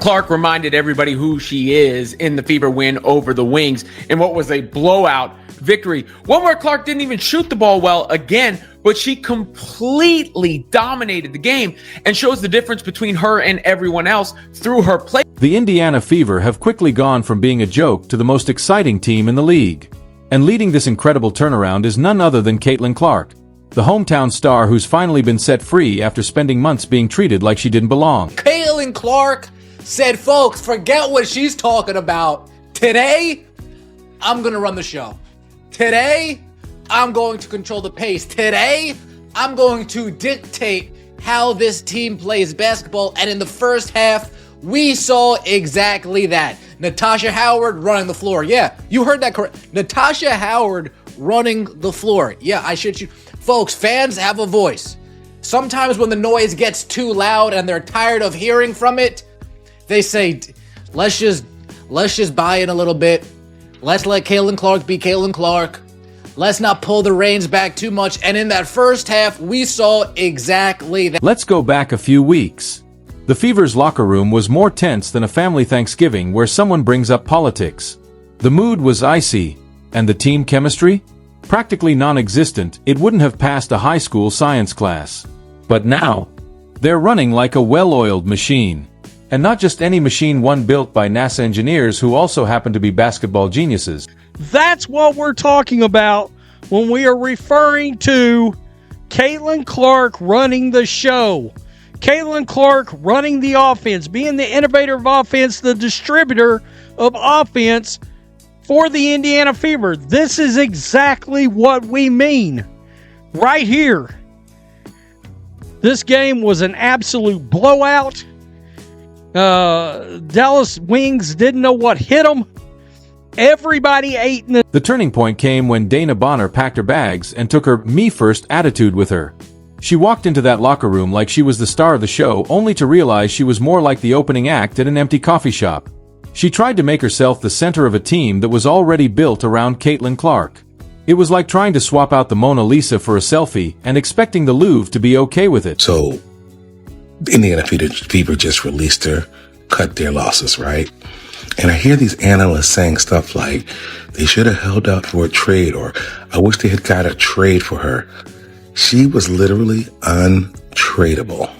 Clark reminded everybody who she is in the Fever win over the Wings in what was a blowout victory. One where Clark didn't even shoot the ball well again, but she completely dominated the game and shows the difference between her and everyone else through her play. The Indiana Fever have quickly gone from being a joke to the most exciting team in the league. And leading this incredible turnaround is none other than Caitlin Clark, the hometown star who's finally been set free after spending months being treated like she didn't belong. Caitlin Clark said, folks, forget what she's talking about. Today, I'm going to run the show. Today, I'm going to control the pace. Today, I'm going to dictate how this team plays basketball. And in the first half, we saw exactly that. Natasha Howard running the floor. Yeah, you heard that correct. Natasha Howard running the floor. Yeah, I shit you. Folks, fans have a voice. Sometimes when the noise gets too loud and they're tired of hearing from it, they say, let's just buy in a little bit. Let's let Caitlin Clark be Caitlin Clark. Let's not pull the reins back too much. And in that first half, we saw exactly that. Let's go back a few weeks. The Fever's locker room was more tense than a family Thanksgiving where someone brings up politics. The mood was icy, and the team chemistry? Practically non-existent. It wouldn't have passed a high school science class. But now, they're running like a well-oiled machine. And not just any machine, one built by NASA engineers who also happen to be basketball geniuses. That's what we're talking about when we are referring to Caitlin Clark running the show. Caitlin Clark running the offense, being the innovator of offense, the distributor of offense for the Indiana Fever. This is exactly what we mean right here. This game was an absolute blowout. Dallas Wings didn't know what hit them. Everybody ate in The turning point came when Dana Bonner packed her bags and took her me-first attitude with her. She walked into that locker room like she was the star of the show, only to realize she was more like the opening act at an empty coffee shop. She tried to make herself the center of a team that was already built around Caitlin Clark. It was like trying to swap out the Mona Lisa for a selfie and expecting the Louvre to be okay with it. So, the Indiana Fever just released her, cut their losses, right? And I hear these analysts saying stuff like, they should have held out for a trade, or I wish they had got a trade for her. She was literally untradeable,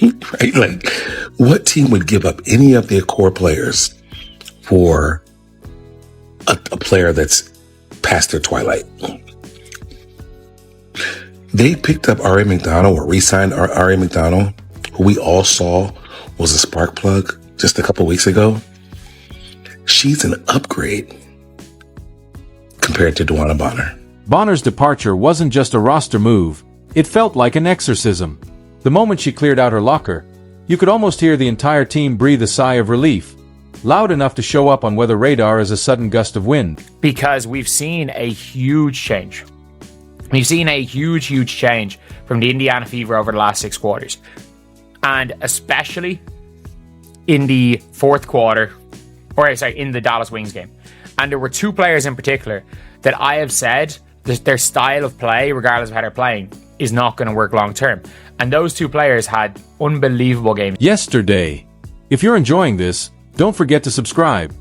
right? Like, what team would give up any of their core players for a player that's past their twilight? They picked up R.A. McDonald, or re-signed R.A. McDonald, who we all saw was a spark plug just a couple weeks ago. She's an upgrade compared to Dewana Bonner. Bonner's departure wasn't just a roster move, it felt like an exorcism. The moment she cleared out her locker, you could almost hear the entire team breathe a sigh of relief, loud enough to show up on weather radar as a sudden gust of wind. Because we've seen a huge change. We've seen a huge change from the Indiana Fever over the last 6 quarters. And especially in the fourth quarter, in the Dallas Wings game. And there were 2 players in particular that I have said that their style of play, regardless of how they're playing, is not going to work long term. And those 2 players had unbelievable games yesterday. If you're enjoying this, don't forget to subscribe.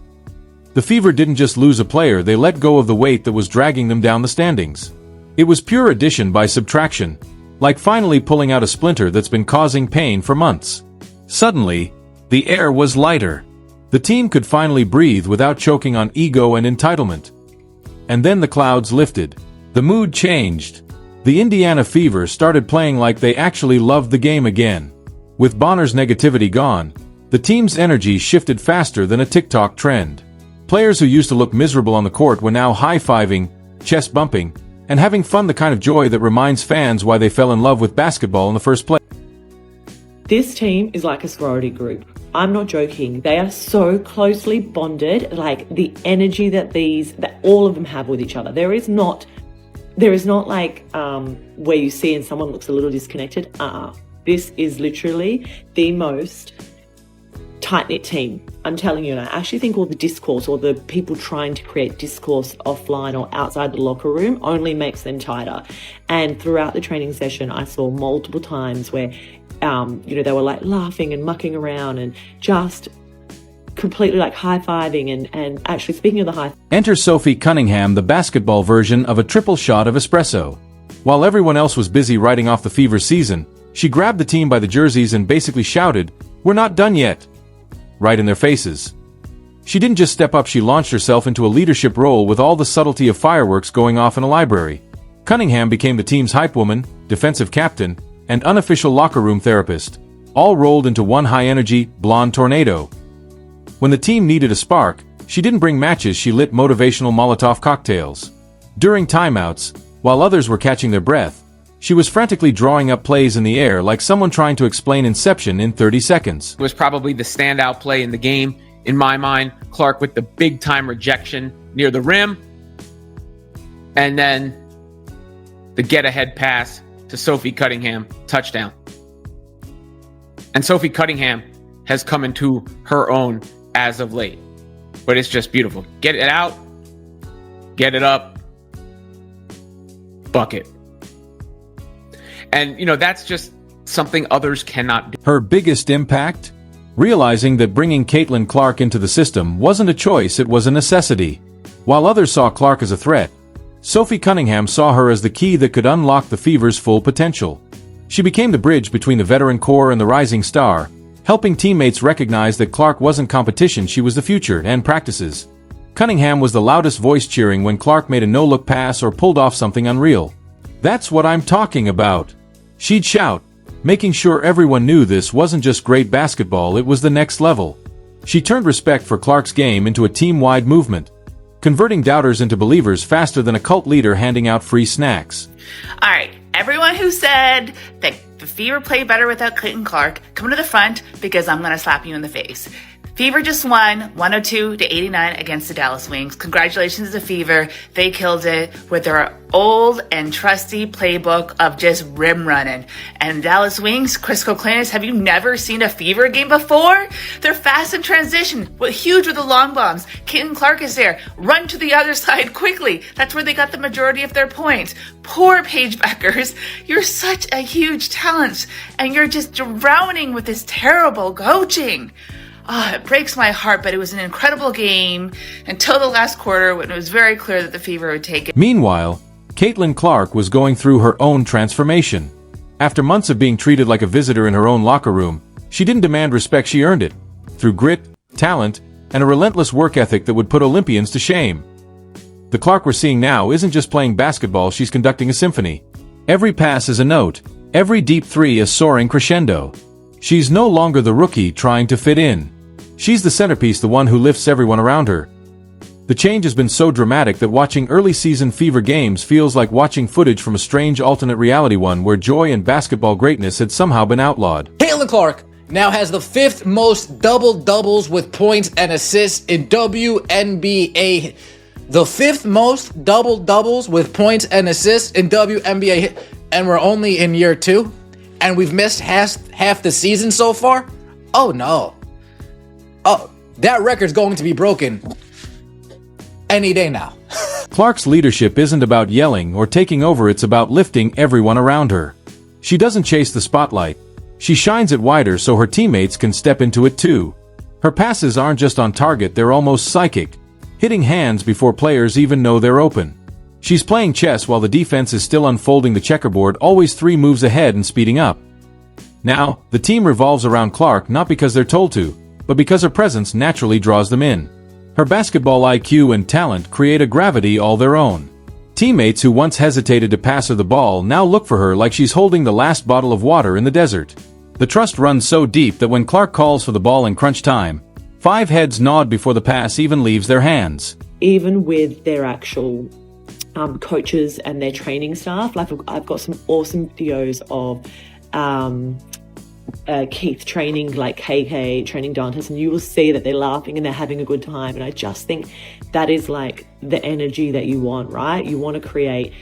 The Fever didn't just lose a player, they let go of the weight that was dragging them down the standings. It was pure addition by subtraction, like finally pulling out a splinter that's been causing pain for months. Suddenly, the air was lighter. The team could finally breathe without choking on ego and entitlement. And then the clouds lifted. The mood changed. The Indiana Fever started playing like they actually loved the game again. With Bonner's negativity gone, the team's energy shifted faster than a TikTok trend. Players who used to look miserable on the court were now high-fiving, chest bumping, and having fun, the kind of joy that reminds fans why they fell in love with basketball in the first place. This team is like a sorority group. I'm not joking. They are so closely bonded, like the energy that all of them have with each other. There is not like where you see and someone looks a little disconnected. This is literally the most tight-knit team. I'm telling you, and I actually think all the discourse or the people trying to create discourse offline or outside the locker room only makes them tighter. And throughout the training session, I saw multiple times where they were like laughing and mucking around and just completely like high-fiving and actually speaking of the high. Enter Sophie Cunningham, the basketball version of a triple shot of espresso. While everyone else was busy writing off the Fever season, she grabbed the team by the jerseys and basically shouted, "We're not done yet," right in their faces. She didn't just step up, she launched herself into a leadership role with all the subtlety of fireworks going off in a library. Cunningham became the team's hype woman, defensive captain, and unofficial locker room therapist, all rolled into one high-energy, blonde tornado. When the team needed a spark, she didn't bring matches, she lit motivational Molotov cocktails. During timeouts, while others were catching their breath, she was frantically drawing up plays in the air like someone trying to explain Inception in 30 seconds. It was probably the standout play in the game. In my mind, Clark with the big-time rejection near the rim, and then the get-ahead pass to Sophie Cunningham, touchdown. And Sophie Cunningham has come into her own as of late. But it's just beautiful. Get it out, get it up, bucket. And, that's just something others cannot do. Her biggest impact? Realizing that bringing Caitlin Clark into the system wasn't a choice, it was a necessity. While others saw Clark as a threat, Sophie Cunningham saw her as the key that could unlock the Fever's full potential. She became the bridge between the veteran core and the rising star, helping teammates recognize that Clark wasn't competition, she was the future and practices. Cunningham was the loudest voice cheering when Clark made a no-look pass or pulled off something unreal. "That's what I'm talking about," she'd shout, making sure everyone knew this wasn't just great basketball, it was the next level. She turned respect for Clark's game into a team-wide movement, converting doubters into believers faster than a cult leader handing out free snacks. All right, everyone who said that the Fever played better without Caitlin Clark, come to the front because I'm going to slap you in the face. Fever just won 102-89 against the Dallas Wings. Congratulations to Fever. They killed it with their old and trusty playbook of just rim running. And Dallas Wings, Chris Coclanis, have you never seen a Fever game before? They're fast in transition, huge with the long bombs. Caitlin Clark is there. Run to the other side quickly. That's where they got the majority of their points. Poor Paige Beckers. You're such a huge talent, and you're just drowning with this terrible coaching. It breaks my heart, but it was an incredible game until the last quarter when it was very clear that the Fever would take it. Meanwhile, Caitlin Clark was going through her own transformation. After months of being treated like a visitor in her own locker room, she didn't demand respect, she earned it. Through grit, talent, and a relentless work ethic that would put Olympians to shame. The Clark we're seeing now isn't just playing basketball, she's conducting a symphony. Every pass is a note, every deep three a soaring crescendo. She's no longer the rookie trying to fit in. She's the centerpiece, the one who lifts everyone around her. The change has been so dramatic that watching early season Fever games feels like watching footage from a strange alternate reality, one where joy and basketball greatness had somehow been outlawed. Caitlin Clark now has the 5th most double-doubles with points and assists in WNBA. The 5th most double-doubles with points and assists in WNBA. And we're only in year 2? And we've missed half the season so far? Oh no. Oh, that record's going to be broken any day now. Clark's leadership isn't about yelling or taking over, it's about lifting everyone around her. She doesn't chase the spotlight. She shines it wider so her teammates can step into it too. Her passes aren't just on target, they're almost psychic, hitting hands before players even know they're open. She's playing chess while the defense is still unfolding the checkerboard, always 3 moves ahead and speeding up. Now, the team revolves around Clark not because they're told to, but because her presence naturally draws them in. Her basketball IQ and talent create a gravity all their own. Teammates who once hesitated to pass her the ball now look for her like she's holding the last bottle of water in the desert. The trust runs so deep that when Clark calls for the ball in crunch time, 5 heads nod before the pass even leaves their hands. Even with their actual coaches and their training staff, like I've got some awesome videos of Keith training, like KK training Dantas, and you will see that they're laughing and they're having a good time. And I just think that is like the energy that you want, right? You want to create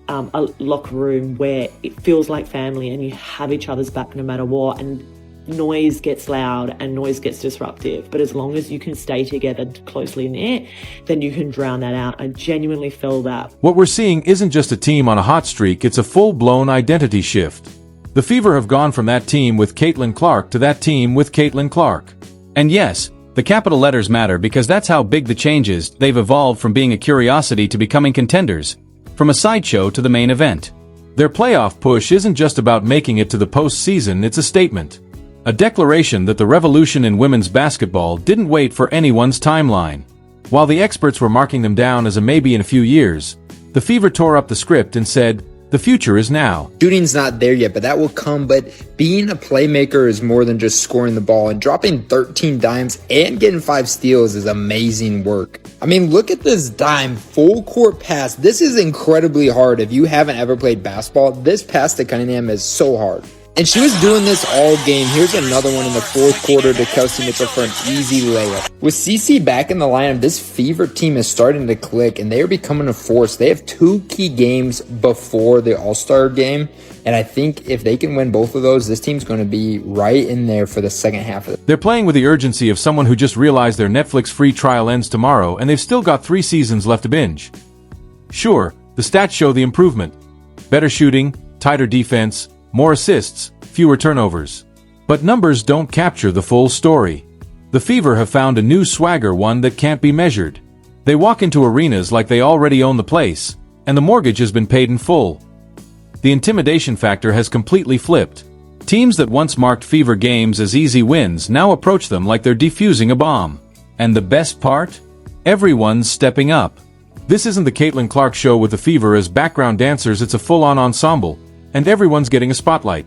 a locker room where it feels like family and you have each other's back no matter what, and noise gets loud and noise gets disruptive, but as long as you can stay together closely knit, then you can drown that out. I genuinely feel that. What we're seeing isn't just a team on a hot streak, it's a full-blown identity shift. The Fever have gone from that team with Caitlin Clark to that team with Caitlin Clark. And yes, the capital letters matter because that's how big the change is. They've evolved from being a curiosity to becoming contenders, from a sideshow to the main event. Their playoff push isn't just about making it to the postseason, it's a statement. A declaration that the revolution in women's basketball didn't wait for anyone's timeline. While the experts were marking them down as a maybe in a few years, the Fever tore up the script and said, "The future is now." Shooting's not there yet, but that will come. But being a playmaker is more than just scoring the ball, and dropping 13 dimes and getting 5 steals is amazing work. I mean, look at this dime, full court pass. This is incredibly hard. If you haven't ever played basketball, this pass to Cunningham is so hard. And she was doing this all game. Here's another one in the fourth quarter to Kelsey Mitchell for an easy layup. With CC back in the lineup, this Fever team is starting to click, and they are becoming a force. They have 2 key games before the All-Star game, and I think if they can win both of those, this team's going to be right in there for the second half of it. They're playing with the urgency of someone who just realized their Netflix free trial ends tomorrow and they've still got 3 seasons left to binge. Sure, the stats show the improvement. Better shooting, tighter defense, more assists, fewer turnovers. But numbers don't capture the full story. The Fever have found a new swagger, one that can't be measured. They walk into arenas like they already own the place, and the mortgage has been paid in full. The intimidation factor has completely flipped. Teams that once marked Fever games as easy wins now approach them like they're defusing a bomb. And the best part? Everyone's stepping up. This isn't the Caitlin Clark show with the Fever as background dancers, it's a full-on ensemble, and everyone's getting a spotlight.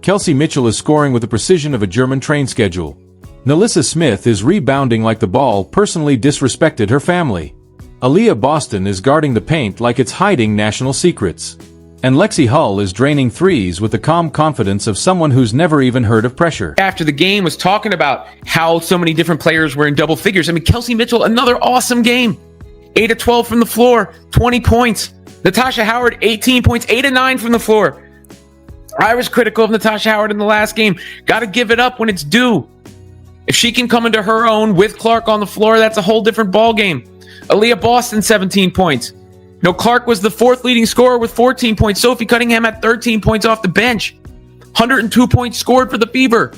Kelsey Mitchell is scoring with the precision of a German train schedule. Nalissa Smith is rebounding like the ball personally disrespected her family. Aaliyah Boston is guarding the paint like it's hiding national secrets. And Lexi Hull is draining threes with the calm confidence of someone who's never even heard of pressure. After the game was talking about how so many different players were in double figures. I mean, Kelsey Mitchell, another awesome game. 8 of 12 from the floor, 20 points. Natasha Howard, 18 points, 8 of 9 from the floor. I was critical of Natasha Howard in the last game. Got to give it up when it's due. If she can come into her own with Clark on the floor, that's a whole different ball game. Aaliyah Boston, 17 points. No, Clark was the 4th leading scorer with 14 points. Sophie Cunningham had 13 points off the bench. 102 points scored for the Fever.